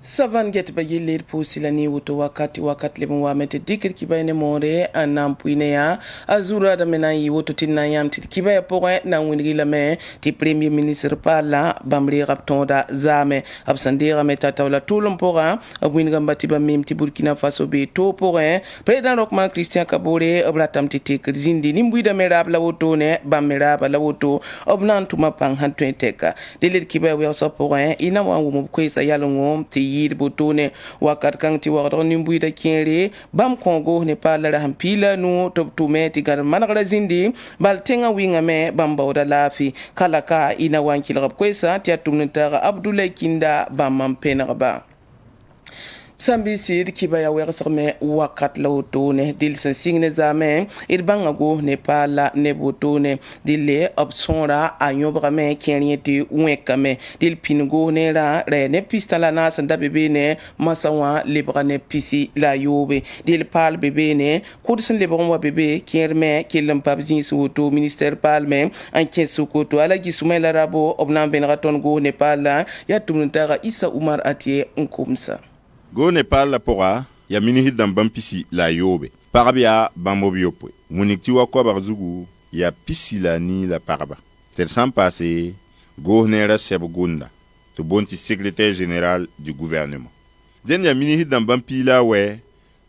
Savan get ba yillir pusilani wuto wakati lebon wa mete dikir kibayne more anam puineya azura da menayi wuto tinna yam tit kibaya pore na wingi la me ti premier ministre pala bamri raptonda zame absandira meta tawla tulum pora winga mbati ba mim ti Burkina Faso be to pore president Rockman Christian Kabore obratam ti tik zindi nimbuida merab la wuto ne bameraba la wuto obnan tuma pang han teka delir kibaya wi so pore ina wa mu kwesa yalongo ti yir botone wakat kan ti waqdo nimbuida kere bam kongo ne pala rampila no top tume ti gar managra zindi bal tenga winga me bam bawda lafi kala ka ina wankil rab kwesa ti atumnta Abdoulaye Kinda bam mampena ba sambi sid kibaya wersme wakat lawtone dil sen signe zame il banga go ne pala ne botone dille opsonra anyobra me kenriete wekame dil pingo ne ra re ne pistala na sanda bebe ne masawa libra ne pisi la yobe dil pal bebe ne kursun libra wa bebe kerme kelam pabzin soto ministère palme en kesukoto ala gisumela rabo obnan benraton go ne pala ya tumntara Isa Umar Atie nkumsa go Nepal la pora ya mini hidam bampisi la yobe parabia bambobiopo munikti wa ko barzugu ya pisi la ni la paraba tel sans passé go nera sebgunda to bonti secrétaire général du gouvernement den ya mini hidam bampi la we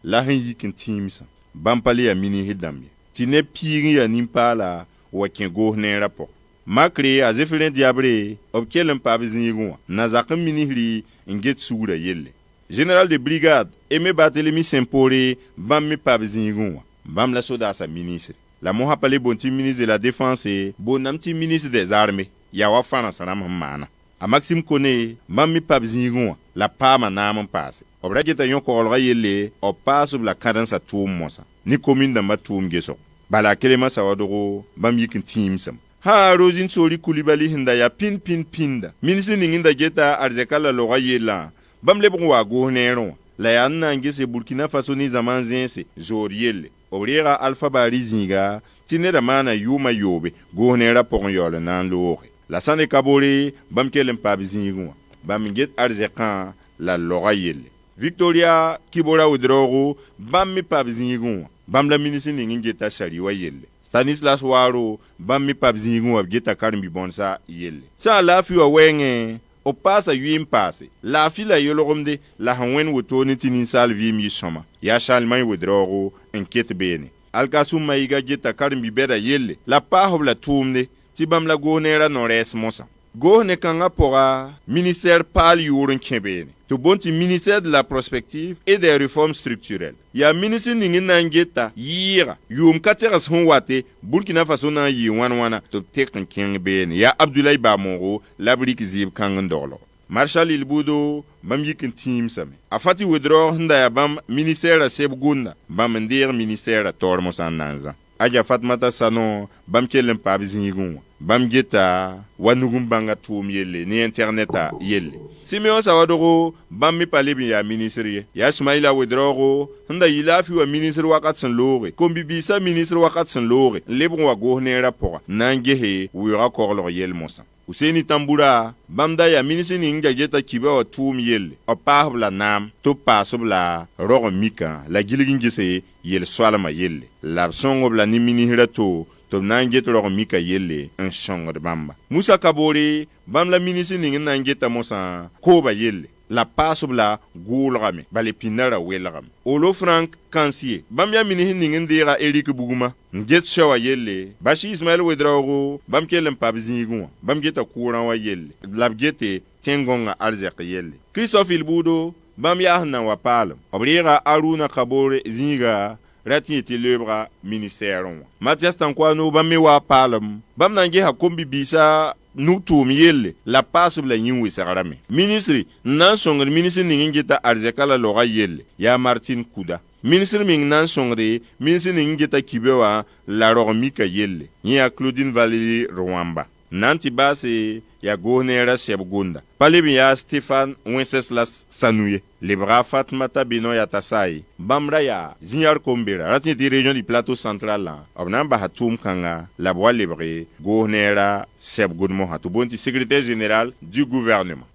la hin timsa bampali ya mini hidam tine piri ya nimpala wa ken go nera po makre azefren diabre obkelem pabzinigwa na zakam mini hri nget sura yelle Général de brigade, Aimé Barthélemy Saint-Poré, bam mi pabzinigwa, bam la soda sa ministre. La moha pale bonti ministre de la défense et bonamti ministre des armées, yawa fana saram mana. A Maxime Koné, bam mi pabzinigwa, la pama naman passe. Obrageta yon kolra yele, o passe la cadence à tout mosa. Ni commune d'amba tout geso. Bala kelema sawadoro, bam yikin timsam. Ha Rosine Soli Koulibaly hinda ya pinda. Ministre ninginda geta arzekala lora yela. Bam le bon wa go nero la yanna ngese Burkina Faso ni zaman zense zoriele obrera alpha barizinga tinera mana yuma yobe go nera pon yole nan lore la sane kabore bam kelem pabzinga bam get arzekan la lorayele Victoria Kibora Udrogo bam mi pabzinga bam la ministre ngeta shari wa yele Stanislas Waro bam mi pabzinga geta karmi bonsa yele sa la fi wa wenge o pasa yuim pase la fila yoloromde la hanwen wotoni tinin salvi mi shoma ya shalmai wodrogo enquête bene alkasum maiga geta karmbi beda yelle la pahobla tumne tibam la gonera nores mosa gone kanga pora ministère pal yoron kebene to bonti ministère de la prospective et des réformes structurelles ya ministre ningin nangeta yira yum kateras honwate Burkina Faso na yi wana to tekan king bene ya Abdoulaye Bamoro labrik zib kangandolo Marshal Ilbudo bam yikin team same afati withdraw nda ya bam ministère sebgunda bam ndir ministère tormosan nanza aja Fatmata Sano bam kelem pabzingun bam geta wanugum banga tum yelle ni interneta yelle Simeon Sawadoro bam mi palebi ya ministre ya Ismaila Wedrogo nda yilafi wa ministre wakat san lore kombi bisa ministre wakat san lore lebon wa go ne rapport nangehe wira korlo yel mosa Useni Tambura bamda ya ministre ni ngageta kiba wa tum yelle opahbla nam to pasobla rogo mika la gilgingise yel swalama yelle la songobla ni minihirato to nanget rogo mika yelle un songor bamba Musa Kabore bam la ministre ni ngeta mosa koba yelle la pasobla gulgame bale pinara welgame Olo Frank Kansier bam ya minihi ni ndira Eric Buguma nget shawa yelle bashi Ismail Wedrago bam kelem pabzinigwa bam geta kuran wa yelle labgete tengonga arzek yelle Christophe Ilbudo bam ya hna wa palm obrira Aruna Kabore zinga rati ti lebra ministère Mathias Tankwano bam me wa palm bam nange hakombi bisa nutum yelle la pasubla yinwe sagarame ministre nan songre ministre ningeta arzekala loga yelle ya Martin Kuda ministre ming nan songre ministre ningeta kibewa la rogmika yelle ya Claudine Valérie Rwamba nanti base ya gonera sebgunda palebi ya Stéphane Wenceslas Sanouye lebra Fatmata Bino ya Tasai bamra ya Zinyar Kombera ratni di région du plateau central la obnamba hatum kanga la bois lebre gonera sebgudmo hatu bonti secrétaire général du gouvernement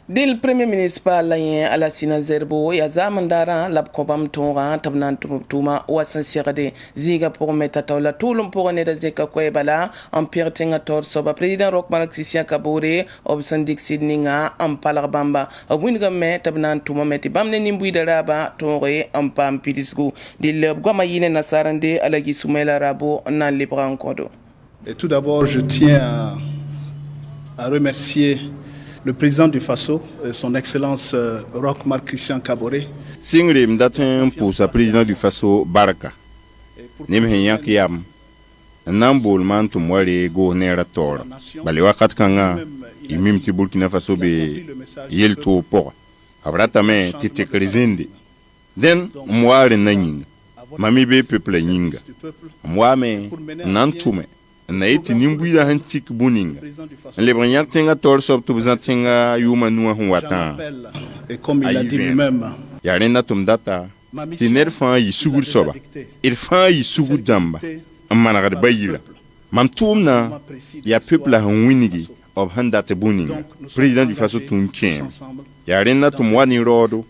Dil premier municipal layen Alassina Zerbo ya zaman dara lab kobam tonga tabnan tuma wasan sirade ziga pour meta tawla tulum pour ne da zeka kwebala en pirtenga tor soba president Roch Marc Christian Kabore obsan dik sidninga am palar bamba winga me tabnan tuma meti bamne nimbu daraba tore am pam pitisgu dil goma yine nasarande alagi Soumela Rabo nan libran kodo. Et tout d'abord, je tiens à remercier le président du FASO, son Excellence Roch Marc Christian Kabore. Singre mdatin pour sa président du FASO Baraka. Nim henyak yam. Nambol man to mwale gouverneur tor. Bale wakat kanga imim ti Burkina Faso be yel to por. Abrata me ti tekrizindi. Den mwale na nyinga. Mami be peuple nyinga. Mwame nantume. Na iti nimbu ya hantik buninga. Le branyak tenga tor sop to bizantenga yuma nuwa huwatan. Et comme il a dit lui-même, ya renda tum data tiner fan yi sugur soba il fan yi sugur jamba amana gad bayila mam tumna ya peuple han winigi of handate buninga président du FASO tun ken ya renda tum wani rodo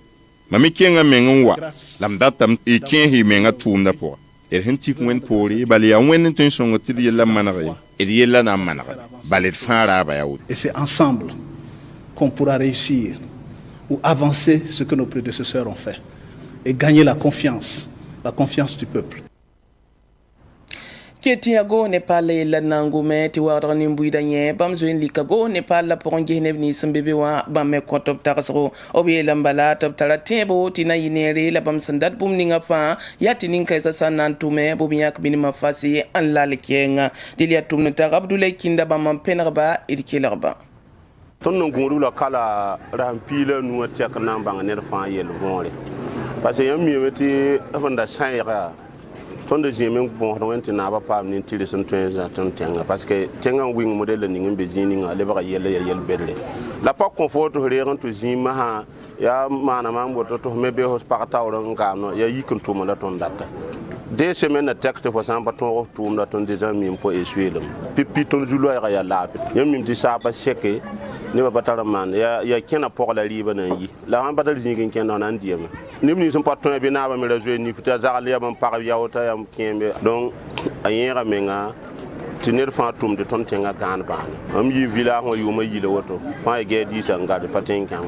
mami kenga menwa lam data e ken hi menga tumda po hantik wen pori bali ya wen tun songo tidi la manare et yella na manare bali fara ba yaout. Et c'est ensemble qu'on pourra réussir ou avancer ce que nos prédécesseurs ont fait et gagner la confiance du peuple. Ketiago Nepal la nangume ti wadra ni mbuida nye bamzoin likago Nepal la ponge nebni sambebe wa bamme kotop taksro obi lambala top tala tebo tina yinere la bam sandat bum ninga fa yati ninka isa sanantume bumiyak minima fasi an la lekenga dilia tumna tarabdule kinda bam penarba idikelarba. Ton non guru la kala rampila nu tek nan bang ne fa yel bonre parce que yam miweti avanda sayra ton de jemen bon ronti na ba pam ni tiri sun tenza ton tenga parce que tenga wing model ni ngbe jini nga le ba yel belle la pas confort to reran to jima ha ya mana mambo to mebe hospital ron ngam ya yikun to mo la ton data 2 semaines de texte pour ça pas ton retour dans ton déjà même faut essuyer le pipi ton julo ya la yam mim ti sa ba cheke ne ba batara man ya kena pour la liba na yi la an batal jingin ken non an diema nim ni son patron bi na ba me rejoindre ni futa za ya ban par ya ota ya kembe donc ayera menga tinir fa tum de ton tenga kan ban am yi villa ho yuma yi le woto fa ge di sa ngade paten kan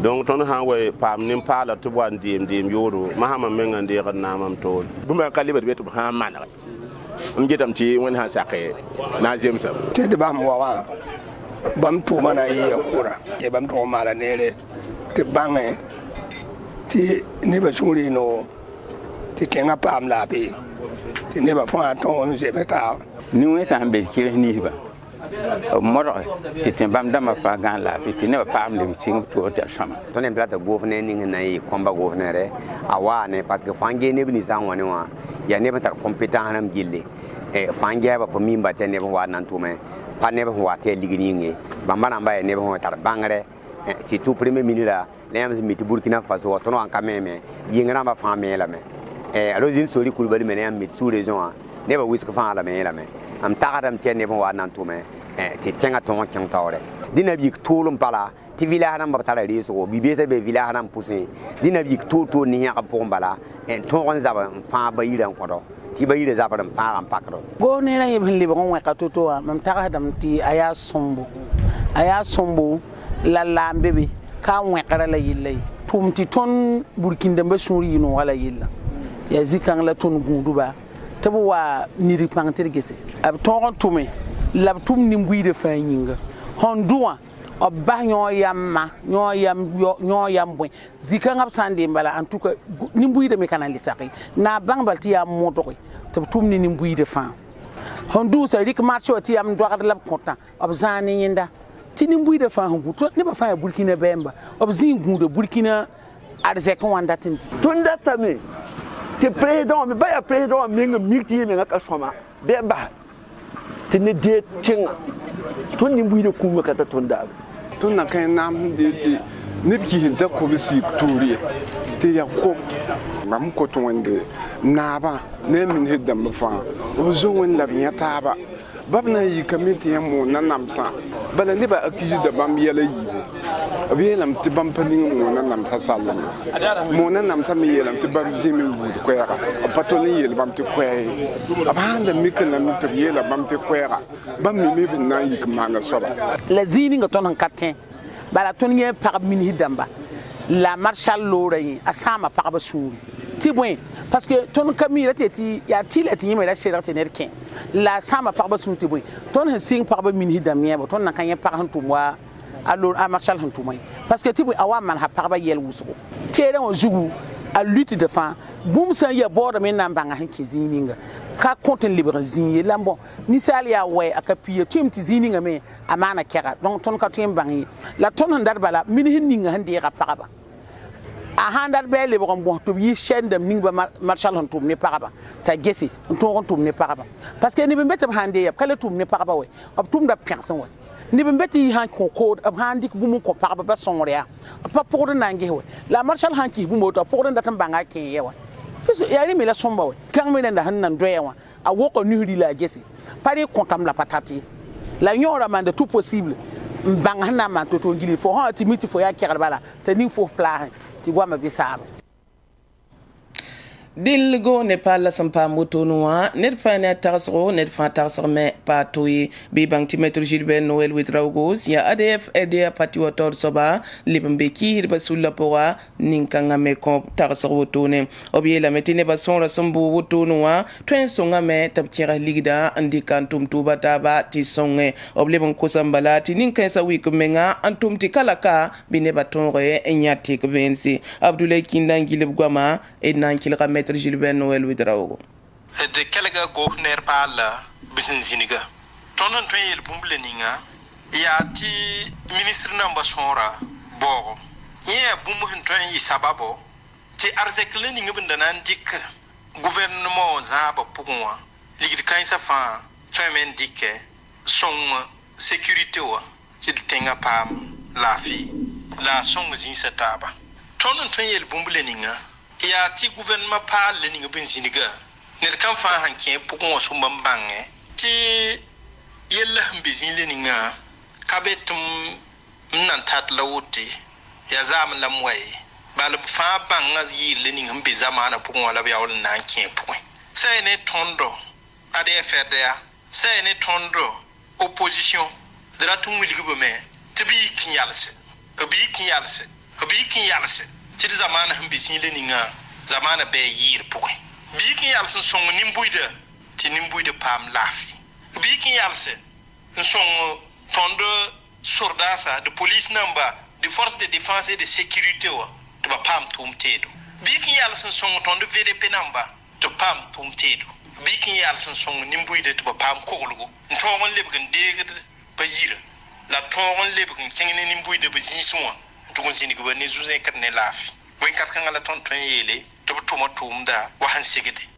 donc ton ha we pam nim pala to wan dim yoro mahama menga de ran namam to buma kalibat betu ha mana am jetam ci won ha saqe na jemsa te de bam wa bam to mana yi yakura e bam to mala nere te bange ti ne ba suri no ti kenga pam la be ti ne ba fa to je beta ni wẽ sã n be kɩrs niisba b modge tɩ tẽ bãmb dãmbã faa gãn laafɩ tɩ nebã paam leb sɩng b tʋʋr tɩ sõma tõnd n pilata goofnẽ ning n na n yɩ kõmba goofnẽre a waane parce que fãa gee neb ninsã n wa ne wã yaa neb n tar compétence rãmb gilli fãa gɛɛba fo mimba tɩ neb n wa nan tʋme pa neb sẽn wa tɩ ya ligd yĩnge bãmba rãmba yaa neb sẽn tar bãngrɛ surtout premier ministre la yãmb sẽn mi tɩ Burkina Faso wa tõnd wa n ka meeme yĩng rãmbã fãa meelame a rosine sori kulbali me ne yãmb mi tɩ sous-région wã neba wisk fãa la meelame am tagadam tɩ neb n wa nan tʋme tɩ tẽngã tõog n kẽng taoore dĩna b yik tʋʋl n bala tɩ village rãmb b tara reesgo bi-beesã be village rãmb pʋsẽ dĩna b yik tʋʋl ne yãg pʋgẽ bala tõog n zab n fãa bayirã n kõdo tɩ bayirã zabd n fãag n pakdo goo ne ra yeb sẽn lebg n wẽka to-to wã mam tagsdame tɩ a yaa sõmbo la laam be be ka n wẽgra la yella ye tʋʋm tɩ tõnd burkĩndãmbã sũur yɩ-noogã la yella yaa zĩ-kãng la tõnd gũudba tɩ b wa niri pãng tɩ d gese b tõog n tʋme la b tʋm nin-buiidã fãa yĩnga sẽn dʋ wã b bas yõ yam bõe zĩ-kãngã b sã n deem bala en tout cas nin-buiidã me ka na n le sake na b bãng bal tɩ yaa modge tɩ b tʋm ne nin-buiidã fãa sẽn dʋʋsa rɩk marche wã tɩ yam doagd la b kõta b zãag ne yẽnda tɩ nin-buiidã fãa sẽn gũ nebã fãa yaa burkina bɛɛmba b zĩ n gũuda burkina arzɛk n wa n dat n di tõnd datame tɩ président me baya président wã meng n mik tɩ yẽ mengã ka sõma bɩ bas tɩ ne deed tẽngã tõnd nin-buiidã kũumã ka ta tõnd daabe tõnd na kẽ naam sẽn dee tɩ neb kɩs n ta kob sɩɩg tʋʋr ye tɩ ya kob bãmb kot wẽnde naabã ne n min sẽd dãmb fãa b zo wẽnd la b yã taaba bab na yi kamiti ya mo na namsa bala ne ba akiji da bam yela yi bo yelam ti bam paning mo na namsa sallam mo na namsa mi yelam ti bam jimi wud ko ya pato ni yel bam ti ko abanda mikla mi to yela bam ti ko ya bam mi bin na yi kamanga soba la zini nga ton katin bala ton ye par min hidamba la marshal lorey asama par ba suri ti bon parce que ton kamira teti ya til ati yima la shera tenerken la sama par ba suri ti bon ton sing par ba min hidamia bo ton kan ye par han tumwa alors a marshal han tumai parce que ti bon awa man ha par ba yel wuso tere on jugu a lutte de fin boum san ya borda men nambanga han kizininga ka konten libre zinye lambo misali ya we akapiye timti zininga me amana kera donc ton ka tim bangi la ton handar bala min hinninga hande ka paraba a handar be le bon bon to yi chaîne dem ningba marshal on tum ne paraba ta gesi on tum ne paraba parce que ni be betam hande ya kala tum ne paraba we ob tum da personne we ni be beti han ko ab handi bu mu ko paraba ba sonria pa pour nange we la marshal han ki bu mo to pour da tan banga ke yewa parce que yari me la somba we kan me nda han nan doyewa a woko nuhuri la gesi pare kontam la patati la nyora man de tout possible mbang hana ma to ngili fo ha ti miti fo ya kera bala te ning fo pla ti gwa ma bisaba Dilgo Nepal la sampa moto noa net fana tarsro net fa tarsro me patoi bi bang timetro Gilbert Noël Widraugos ya ADF EDA pati wator soba libembeki hirba sulla poa ninkanga me ko tarsro wotone obi la metine ba son la sombu woto noa twen songa me tabkira ligda andikan tum tuba taba ti songe oblebon ko sambala ti ninka sa wi ko menga antum ti kalaka bine batonre enyati ko vensi Abdoulaye Kindangi lebgwama e nankilra Gilbert Noël Widraugo de kelga gouverneur pala bisin ziniga tonon to yel bumble ninga ya ti ministre namba sonra bogo ye bumu hinto yi sababo ti article ninga bindanan dik gouvernement zaba pugwa ligid kaisa fa femen dikke son sécurité wa ci du tenga pam la fi la son zin sataba tonon to yel bumble ninga ya ti gouvernement pa le ninga bin ziniga ne kan fa hanke pukun wasu bambange ti yella bizin le ninga kabetum nan tat lawuti ya zam lamwai bal fa banga yi le ninga bi zamana pukun wala ya wala nan ke pukun sai ne tondo ade feda sai ne tondo opposition dratu muligi me tibi kinyalse ti zamana bizin le ninga zamana be yir pukun bikin yalsen song nimbuide pam lafi bikin yalsen song tondo sordasa de police number de force de défense et de sécurité wa to pam tum tedo bikin yalsen song tondo VDP number to pam tum tedo bikin yalsen song nimbuide to pam koglugo ntogon lebgen deged ba yira la togon lebgen kengene nimbuide ba zinswa tugon sinigo ba ne zuzen karne lafi wen katkan ala ton yele to tumda wa han sigide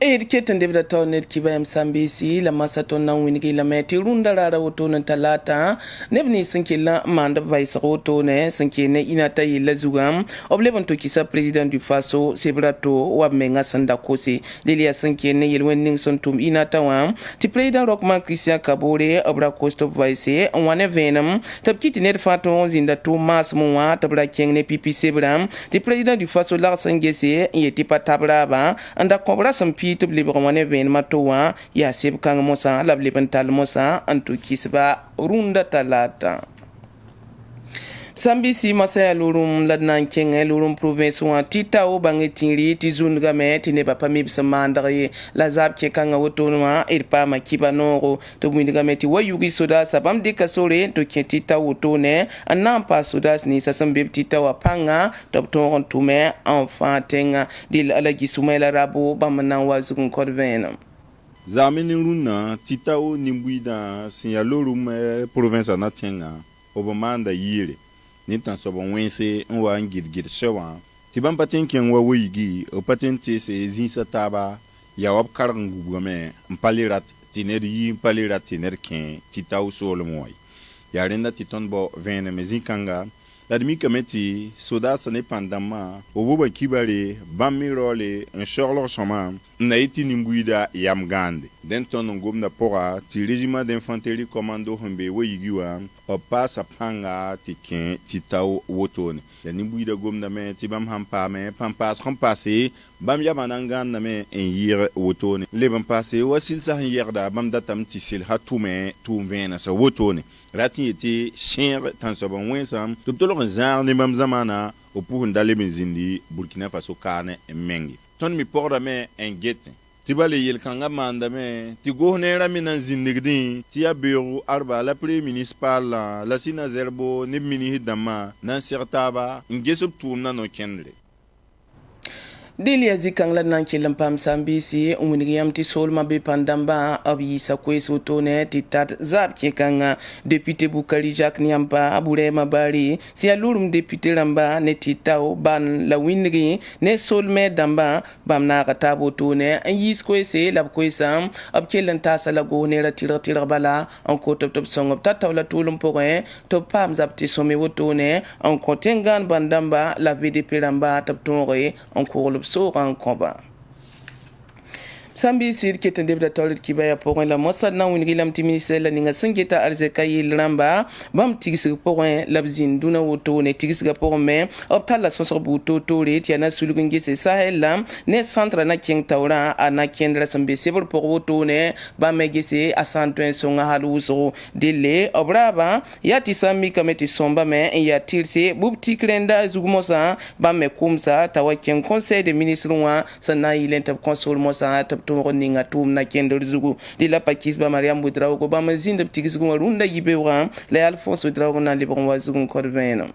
ketan debda tawnet kibayam sambisi la masaton nan winigi la meti runda rara woto nan talata nebni sinke la manda vice woto ne sinke ne inata yila zugam oblebon to kisa president du faso sebrato wa menga sanda kosi lilia sinke ne yelwen ning son tum inata wa ti president Rockman Christian Kabore obra costo vice wane venam tabkiti ne fato zinda to mas moa tabra keng ne pipi sebram ti president du faso la sangese yeti patabra ba anda kobra sampi to libre wane ven matowa ya seb kang mosa la liben tal mosa antu kisba runda talata Sambisi masaya lurum ladnan kenge lurum province wa tita o bangetiri ti zunga me ti ne papa mi samandari la zab ke kanga wotonwa irpa makiba noro to mwinga me ti wayugi soda sabam de kasore to ke tita wotone anam pa soda ni sasambe tita wa panga to ton tume enfant tenga dil alagi sumela rabo bamana wazugun korvena zamini runa tita o nimbuida sinya lurum province na tenga obamanda yire ni tan so bon wense nwa ngirgir sewa ti ban patin ken wa wigi o patin ti se zin sataba ya wab karang gubame mpalirat tiner yi mpalirat tiner ken ti taw so le moy ya renda ti ton bo vene mezikanga l'admi committee soda sane pandama o boba kibare bammi role un chorlo chama na iti nimbuida yam gande den ton ngomna pora ti régiment d'infanterie commando hombe woyigiwa o pasa panga ti ken ti taw wotone ya nimbuida gomna me ti bam hampa me pampas kompase bam ya manangan na me en yir wotone le bam passé wasil sa yerda bam datam ti sil hatume tu vena sa wotone rati eti cher tan so bon wensam to tolo zar ne bam zamana o pour ndale mezindi Burkina Faso kane mengi ton mi porda me en gete ti bale yel kanga manda me ti gohnera minan zindigdin ti abiru arba la premier municipal la sina zerbo ne mini hidama nan sertaba ngesop tumna no kendre Delia zikangla nankilam pam sambisi umwinigiyam ti solma be pandamba abisa kwesi utone ti tat zab kanga député Bukari Jacques Niampa abure mabari si alurum député ramba ne titao ban la winigi ne solme damba bamna katabo tone yis kwesi lab kwesam abkelan tasa la go ne ratira bala en ko top songop tatawla tulum porin to pam zab ti somme wotone en ko tengan bandamba la VDP ramba top tonre en ko so en combat. Sambi sir qui est un député qui va pour la Mossad na wingilam ti ministère la ninga singeta arzeka yilramba bam tigis pour labzin duna woto ne tigis ga pour me optal la sosor buto tore ti ana sulugungi se sahel la ne centre na king tawra ana kendra sambi sebor pour woto ne ba megese asantuen songa haluso dele obraba ya ti sami kameti somba me ya tirse bubti krenda zugmosa ba me kumsa tawaken conseil des ministres wa sana ilenta console mosa to ninga tum na kendo zugu di la pakis ba Mariam Budrao ko ba mazinde ptigis ko runda yibewa la Alphonse Budrao na libon wazugu ko veno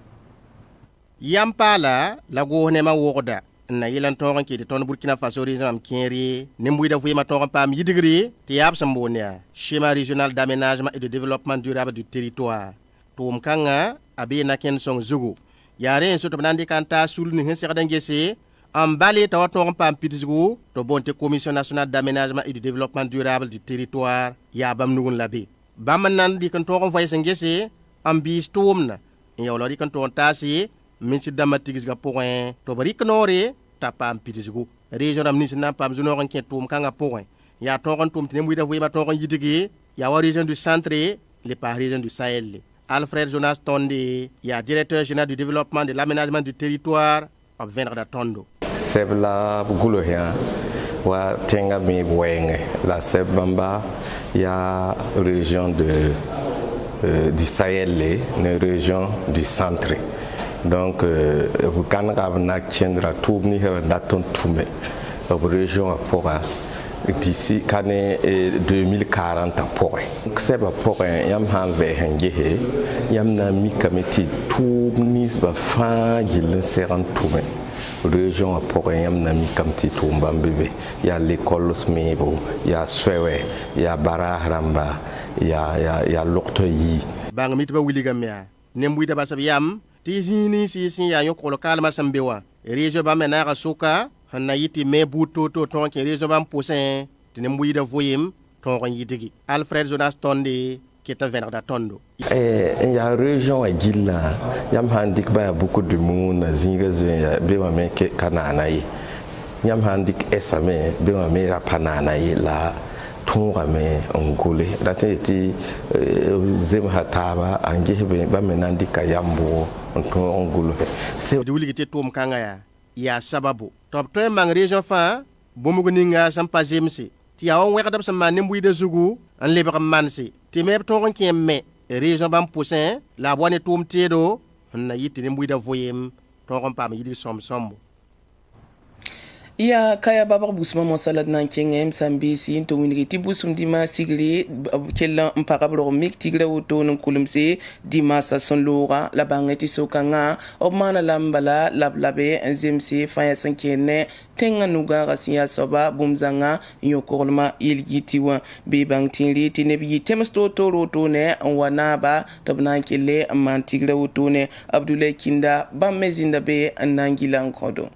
yampala la go ne ma woda na yilan toron ki ton Burkina Faso regional kenri nembuida fuyima toron pam yidigri ti yab sambonia schéma régional d'aménagement et de développement durable du territoire tum kanga abi na ken song zugu yare so to nandi kanta sul ni hen sekadangese en balé tawaton pam pitisgo to bonte commission nationale d'aménagement et de développement durable du territoire ya bam nugun labi bam nan di kan toron voyé ngese am bis tomna yow lo di kan ton tasi min ci damatigis ga point to bari knore ta pam pitisgo région am ni na pam zuno ron ken tom kanga point ya toron tom tene muy da voyé ma toron yitigi ya wa région du centre les par région du Sahel Alfred Jonas Tondi ya directeur général du développement de l'aménagement du territoire of Venra Tondo Sebla Bugulohia wa tenga mi wenge la Sebamba ya région du Sahel une région du centre donc bukana kabna kendra tubni he daton tume région apora d'ici l'année 2040 pour Seba pour yam hanve hengehe yam na mi kameti tubnis ba fa gilin seran tume région pour yam na mi kamti tumba mbebe ya l'école smebo ya swewe ya barahamba ya loktoyi bang mit ba wiligamya nembuida ba sabiyam tizini si ya yokolo kalma sambewa région ba menara suka hanna yiti me buto to ton ke région ba poussin tinembuida voyim ton yitigi Alfred Jonas Tondi qui est un vénère d'atondo. Il y a une région à Gila, il y a beaucoup de monde, il y a des Kananaï, il y a des Esame, il y a des Pananaï, la Tongame, Angole, la Teti, Zemhataba, Angebe, Bamenandi Kayambo, Angole. C'est de l'ouïe qui est Tom Kangaya, il y a Sababo. Top 3 mang région fa, Bomuguninga, Sampazemsi. Ti a on wekadab sa manem bui de zugu an leber mansi ti meb ton ki me région bam poussin la boine tum tedo na yiti nem bui da voyem ton pam yidi sombo ya kaya babar busma mo salad nan kengem sambisi to winri ti busum dima sigri kella mpakablo mik tigre woto non kulumse dima sa son lora la bangeti sokanga obmana lambala lablabe nzemse faya sankene tenga nuga rasiya soba bumzanga yokorma ilgitiwa be bangtinri tinebi temsto to roto ne wanaba tabna kelle man tigre woto ne Abdoulaye Kinda bamezinda be nangila nkodo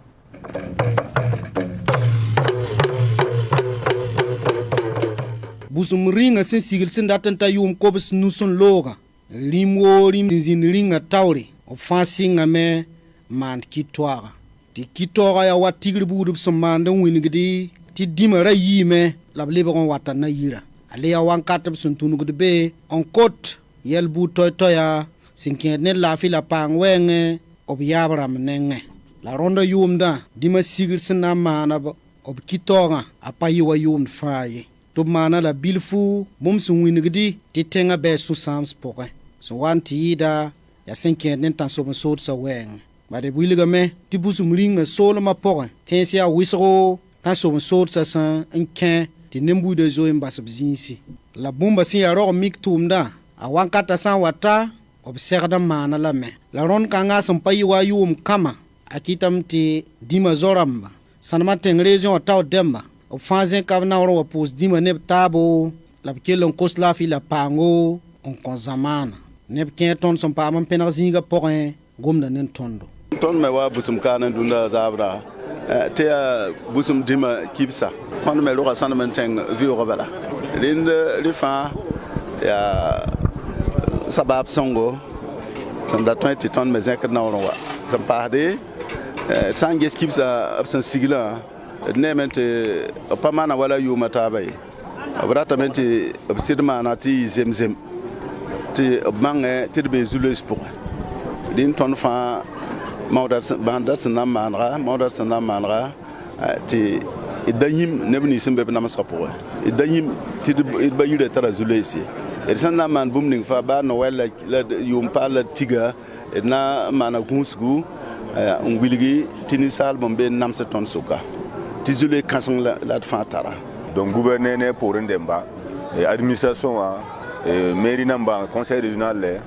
busum ringa sen sigil sen datanta yum kobs nusun loga rim zin ringa tawre o fansinga me man kitwara ti kitwara ya watigri budub samanda winigdi ti dima ra yime la lebe gon wata na yira ale ya wan katab sun tunugde be on kot yel bu toy toya sinken ne la fi la pang wenge ob yabram nenge la ronda yumda dima sigir sina mana ba ob kitonga apayi wa yum faye to mana la bilfu mum sun winigdi ti tenga be su sams poke so wanti da ya sinken ne tan so so sa weng ba de builiga me ti busum ringa solo ma poke tensia wisro tan so so sa san enken ti nembu de zo imba sabzinsi la bomba sin ya ro mik tumda a wankata san wata obserda mana la me la ron kanga som payi wa yum kama akitam ti dima zoramba sanama tengrezion taw demba o fanzen kabna ro pos dima neb tabo la kelon kosla fi la pango on konzamana neb ken ton som pa man penar zinga porin gomda nen tondo ton me wa busum kana dunda zabra te busum dima kibsa fon me ro sanama teng vi ro bala lind rifa ya sabab songo sanda 20 ton me zek na ro wa sampade sange skipsa absan sigila nemente pamana wala yu matabai abratamente absidma na ti zemzem ti mange ti be zulus pour din ton fa mawdat bandat na manra ti idayim nebni simbe na masapo idayim ti ba yire tara zulesi ersana man bumning fa ba no wala yum pala tiga na mana kunsgu ngwiligi tinisal bombe namse ton suka tizule kasang la fatara donc gouverner pour ndemba et administration et mairie namba conseil régional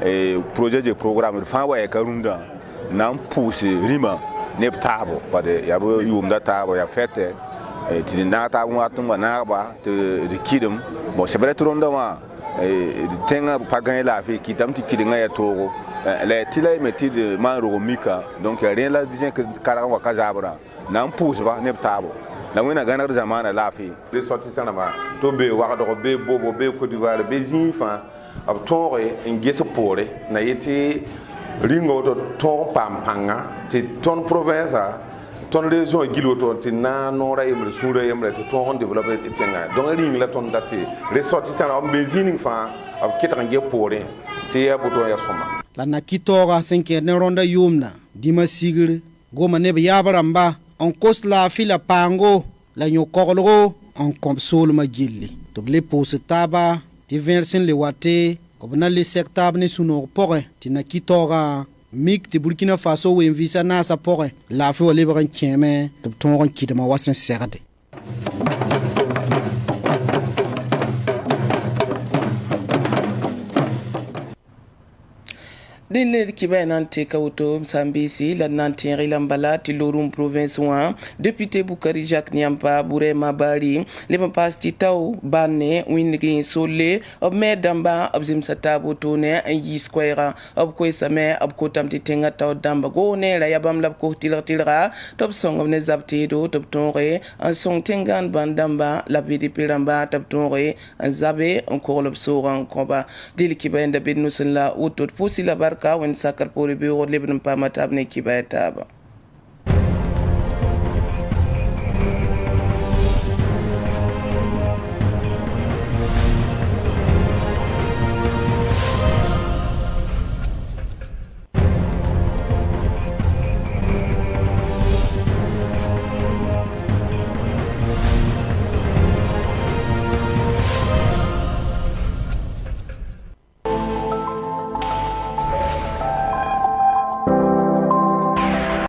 et projet de programme fa wa karunda nam pousse rima ne tabo pas de ya bo yumda tabo ya fete et tinina tabo matumba na ba de kidum bon c'est vrai tronda ma et tenga pas gagner la vie kitam ti kidinga ya togo les tilay métier de manro mika donc rien là disant que karawa kazabra nan pousse ba ne tabo la wena ganar zamana la fi les sorties ça ba to be wa do be bobo be Côte d'Ivoire be zinfa ab tore ngese pore na yeti ringo to ton pampanga ti ton province ton région gilo to ti na nora emre sura emre to ton développer tenga donc ring la ton date les sorties ça be zinfa ab ketange pore ti ya buto ya soma la nakitora senke ne ronda yumna dima sigir goma ne yabaramba on kos la fila pango la nyokolo on komsol ma gilli to le pose taba ti versen le wate obna le sektab ne suno pore ti nakitora mik ti Burkina Faso we visa na sa pore la fo le ban keme to ton kidama wasen serde Dile kiba nante kauto Msambisi la nante rilambala ti Lorum province 1 député Boukari Jacques Niampa Bouré Mabari le mapasti taw banne wingi solle ob medamba ob zimsatabu tone yi square ob ko same ob ko tamti tenga taw damba go ne la yabam lab ko tilra top song ne zapti do top tonre en song tengan bandamba la vidi piramba top tonre en zabe en ko lob soran komba dile kiba nda bednu la utot pusi la ka wen sakar pore be o lebnum pamatab ne kiba taba